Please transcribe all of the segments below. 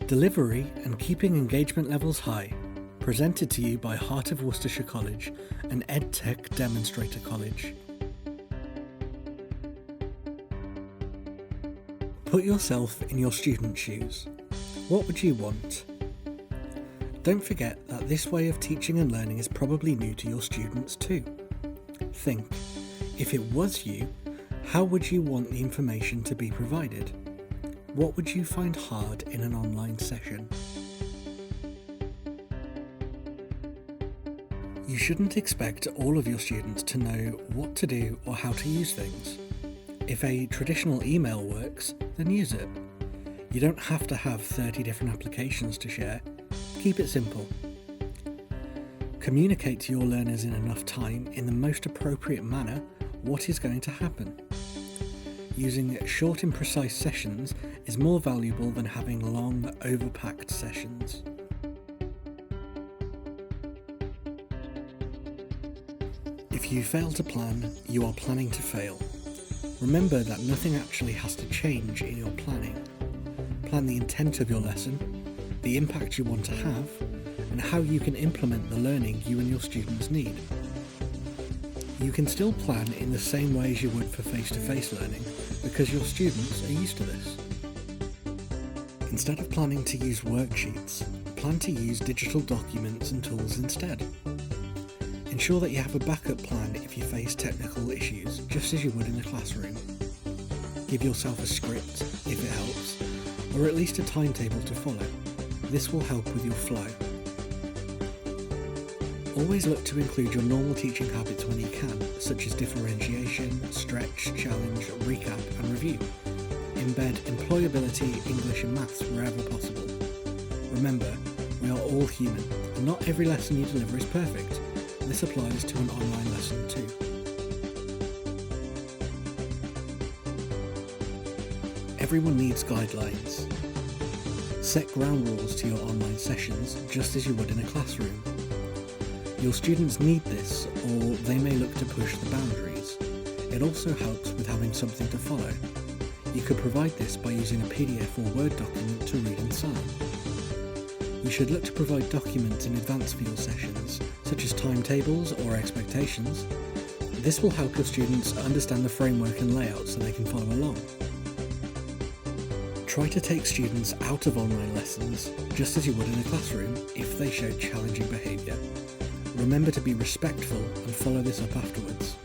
Delivery and keeping engagement levels high. Presented to you by Heart of Worcestershire College and EdTech Demonstrator College. Put yourself in your student's shoes. What would you want? Don't forget that this way of teaching and learning is probably new to your students too. Think, if it was you, how would you want the information to be provided? What would you find hard in an online session? You shouldn't expect all of your students to know what to do or how to use things. If a traditional email works, then use it. You don't have to have 30 different applications to share. Keep it simple. Communicate to your learners in enough time in the most appropriate manner what is going to happen. Using short and precise sessions is more valuable than having long, overpacked sessions. If you fail to plan, you are planning to fail. Remember that nothing actually has to change in your planning. Plan the intent of your lesson, the impact you want to have, and how you can implement the learning you and your students need. You can still plan in the same way as you would for face-to-face learning because your students are used to this. Instead of planning to use worksheets, plan to use digital documents and tools instead. Ensure that you have a backup plan if you face technical issues, just as you would in a classroom. Give yourself a script, if it helps, or at least a timetable to follow. This will help with your flow. Always look to include your normal teaching habits when you can, such as differentiation, stretch, challenge, recap and review. Embed employability, English and maths wherever possible. Remember, we are all human, and not every lesson you deliver is perfect. This applies to an online lesson too. Everyone needs guidelines. Set ground rules to your online sessions just as you would in a classroom. Your students need this, or they may look to push the boundaries. It also helps with having something to follow. You could provide this by using a PDF or Word document to read and sign. You should look to provide documents in advance for your sessions, such as timetables or expectations. This will help your students understand the framework and layout so they can follow along. Try to take students out of online lessons, just as you would in a classroom, if they show challenging behaviour. Remember to be respectful and follow this up afterwards.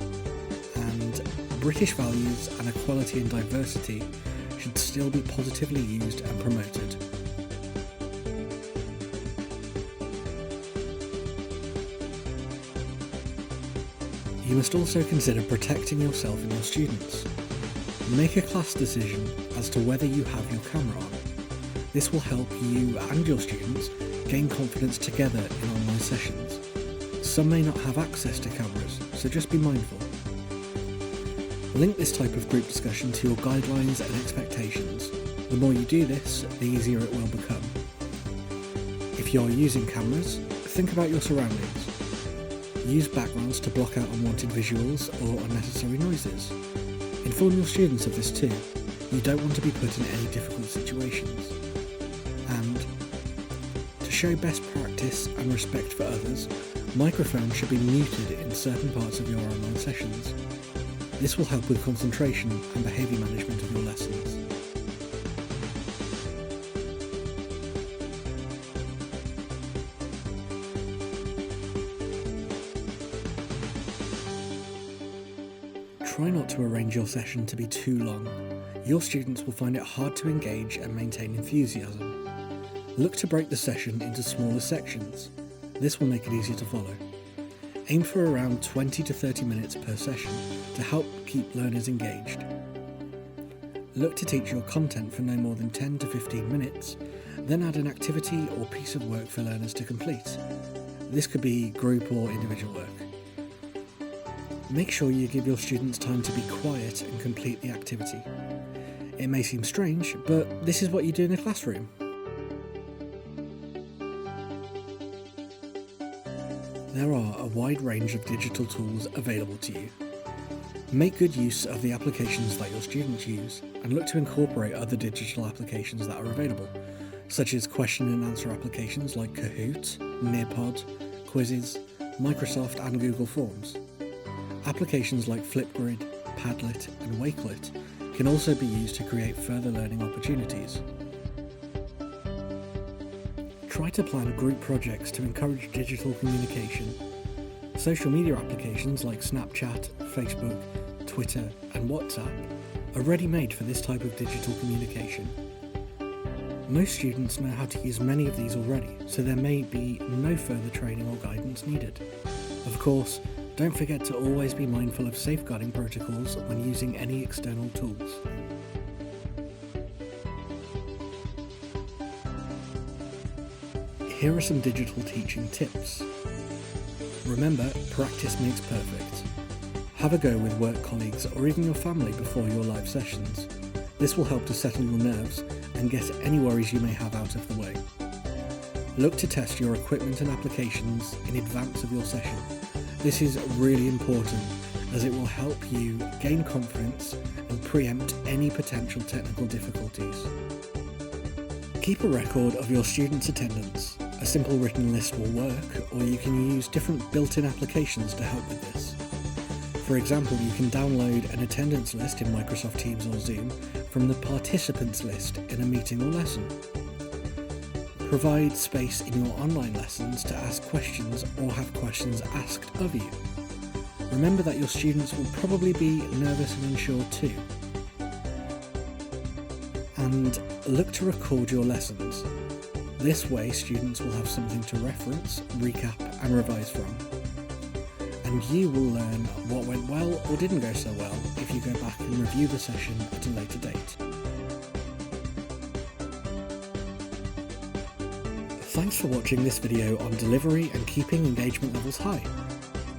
And British values and equality and diversity should still be positively used and promoted. You must also consider protecting yourself and your students. Make a class decision as to whether you have your camera on. This will help you and your students gain confidence together in online sessions. Some may not have access to cameras, so just be mindful. Link this type of group discussion to your guidelines and expectations. The more you do this, the easier it will become. If you are using cameras, think about your surroundings. Use backgrounds to block out unwanted visuals or unnecessary noises. Inform your students of this too. You don't want to be put in any difficult situations. And to show best practice and respect for others, microphones should be muted in certain parts of your online sessions. This will help with concentration and behaviour management of your lessons. Try not to arrange your session to be too long. Your students will find it hard to engage and maintain enthusiasm. Look to break the session into smaller sections. This will make it easier to follow. Aim for around 20 to 30 minutes per session to help keep learners engaged. Look to teach your content for no more than 10 to 15 minutes, then add an activity or piece of work for learners to complete. This could be group or individual work. Make sure you give your students time to be quiet and complete the activity. It may seem strange, but this is what you do in a classroom. There are a wide range of digital tools available to you. Make good use of the applications that your students use and look to incorporate other digital applications that are available, such as question and answer applications like Kahoot, Nearpod, Quizzes, Microsoft and Google Forms. Applications like Flipgrid, Padlet and Wakelet can also be used to create further learning opportunities. Try to plan group projects to encourage digital communication. Social media applications like Snapchat, Facebook, Twitter and WhatsApp are ready-made for this type of digital communication. Most students know how to use many of these already, so there may be no further training or guidance needed. Of course, don't forget to always be mindful of safeguarding protocols when using any external tools. Here are some digital teaching tips. Remember, practice makes perfect. Have a go with work colleagues or even your family before your live sessions. This will help to settle your nerves and get any worries you may have out of the way. Look to test your equipment and applications in advance of your session. This is really important as it will help you gain confidence and preempt any potential technical difficulties. Keep a record of your students' attendance. A simple written list will work, or you can use different built-in applications to help with this. For example, you can download an attendance list in Microsoft Teams or Zoom from the participants list in a meeting or lesson. Provide space in your online lessons to ask questions or have questions asked of you. Remember that your students will probably be nervous and unsure too. And look to record your lessons. This way, students will have something to reference, recap and revise from. And you will learn what went well or didn't go so well if you go back and review the session at a later date. Thanks for watching this video on delivery and keeping engagement levels high.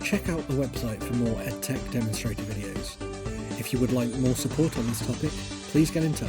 Check out the website for more EdTech demonstrator videos. If you would like more support on this topic, please get in touch.